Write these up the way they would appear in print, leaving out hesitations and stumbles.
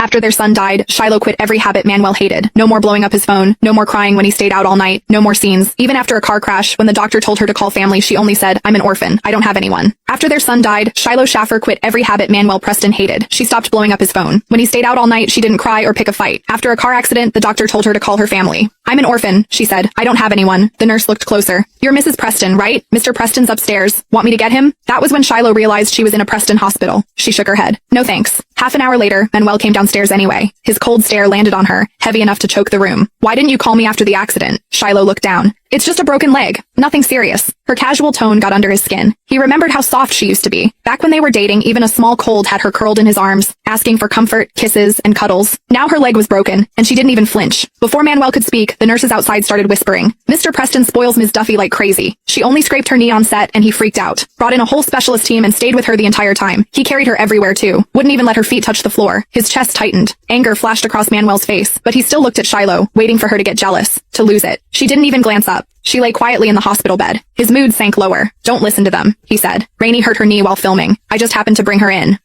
After their son died, Shiloh quit every habit Manuel hated. No more blowing up his phone, no more crying when he stayed out all night, no more scenes. Even after a car crash, when the doctor told her to call family, she only said, "I'm an orphan. I don't have anyone." After their son died, Shiloh Schaffer quit every habit Manuel Preston hated. She stopped blowing up his phone. When he stayed out all night, she didn't cry or pick a fight. After a car accident, the doctor told her to call her family. "I'm an orphan," she said. "I don't have anyone." The nurse looked closer. "You're Mrs. Preston, right? Mr. Preston's upstairs. Want me to get him?" That was when Shiloh realized she was in a Preston hospital. She shook her head. "No thanks." Half an hour later, Manuel came downstairs anyway. His cold stare landed on her, heavy enough to choke the room. "Why didn't you call me after the accident?" Shiloh looked down. "It's just a broken leg. Nothing serious." Her casual tone got under his skin. He remembered how soft she used to be. Back when they were dating, even a small cold had her curled in his arms, asking for comfort, kisses, and cuddles. Now her leg was broken, and she didn't even flinch. Before Manuel could speak, the nurses outside started whispering. "Mr. Preston spoils Ms. Duffy like crazy. She only scraped her knee on set, and he freaked out. Brought in a whole specialist team and stayed with her the entire time. He carried her everywhere too. Wouldn't even let her feet touch the floor." His chest tightened. Anger flashed across Manuel's face, but he still looked at Shiloh, waiting for her to get jealous, to lose it. She didn't even glance up. She lay quietly in the hospital bed. His mood sank lower. "Don't listen to them," he said. "Rainey hurt her knee while filming. I just happened to bring her in."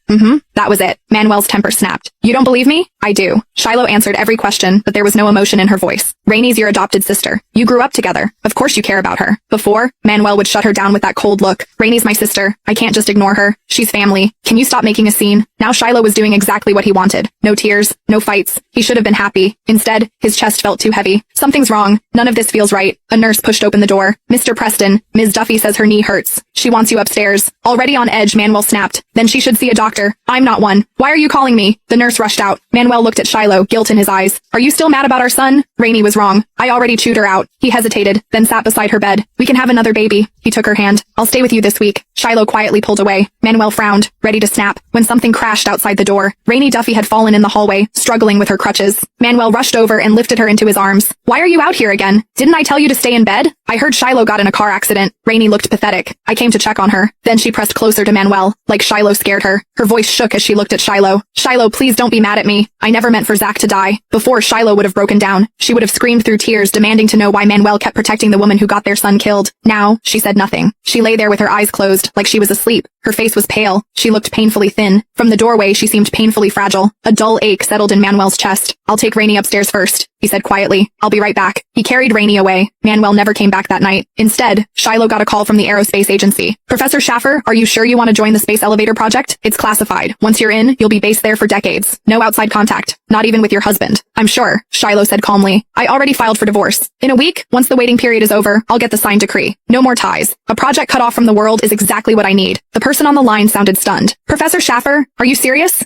That was it. Manuel's temper snapped. "You don't believe me?" "I do." Shiloh answered every question, but there was no emotion in her voice. "Rainey's your adopted sister. You grew up together. Of course you care about her." Before, Manuel would shut her down with that cold look. "Rainey's my sister. I can't just ignore her. She's family. Can you stop making a scene?" Now Shiloh was doing exactly what he wanted. No tears, no fights. He should have been happy. Instead, his chest felt too heavy. "Something's wrong. None of this feels right." A nurse pushed open the door. "Mr. Preston, Ms. Duffy says her knee hurts. She wants you upstairs." Already on edge, Manuel snapped. "Then she should see a doctor. I'm not one. Why are you calling me?" The nurse rushed out. Manuel looked at Shiloh, guilt in his eyes. "Are you still mad about our son?" Rainey was wrong. I already chewed her out. He hesitated, then sat beside her bed. "We can have another baby." He took her hand. "I'll stay with you this week." Shiloh quietly pulled away. Manuel frowned, ready to snap, when something crashed outside the door. Rainey Duffy had fallen in the hallway, struggling with her crutches. Manuel rushed over and lifted her into his arms. "Why are you out here again? Didn't I tell you to stay in bed?" "I heard Shiloh got in a car accident." Rainey looked pathetic. "I came to check on her." Then she pressed closer to Manuel, like Shiloh scared her. Her voice shook as she looked at Shiloh. "Shiloh, please don't be mad at me. I never meant for Zach to die." Before, Shiloh would have broken down. She would have screamed through tears, demanding to know why Manuel kept protecting the woman who got their son killed. Now, she said nothing. She lay there with her eyes closed, like she was asleep. Her face was pale. She looked painfully thin. From the doorway, she seemed painfully fragile. A dull ache settled in Manuel's chest. "I'll take Rainey upstairs first," he said quietly. "I'll be right back." He carried Rainey away. Manuel never came back that night. Instead, Shiloh got a call from the Aerospace Agency. "Professor Schaffer, are you sure you want to join the space elevator project? It's classified. Once you're in, you'll be based there for decades. No outside contact. Not even with your husband." "I'm sure," Shiloh said calmly. "I already filed for divorce. In a week, once the waiting period is over, I'll get the signed decree. No more ties. A project cut off from the world is exactly what I need." The person on the line sounded stunned. "Professor Schaffer, are you serious?"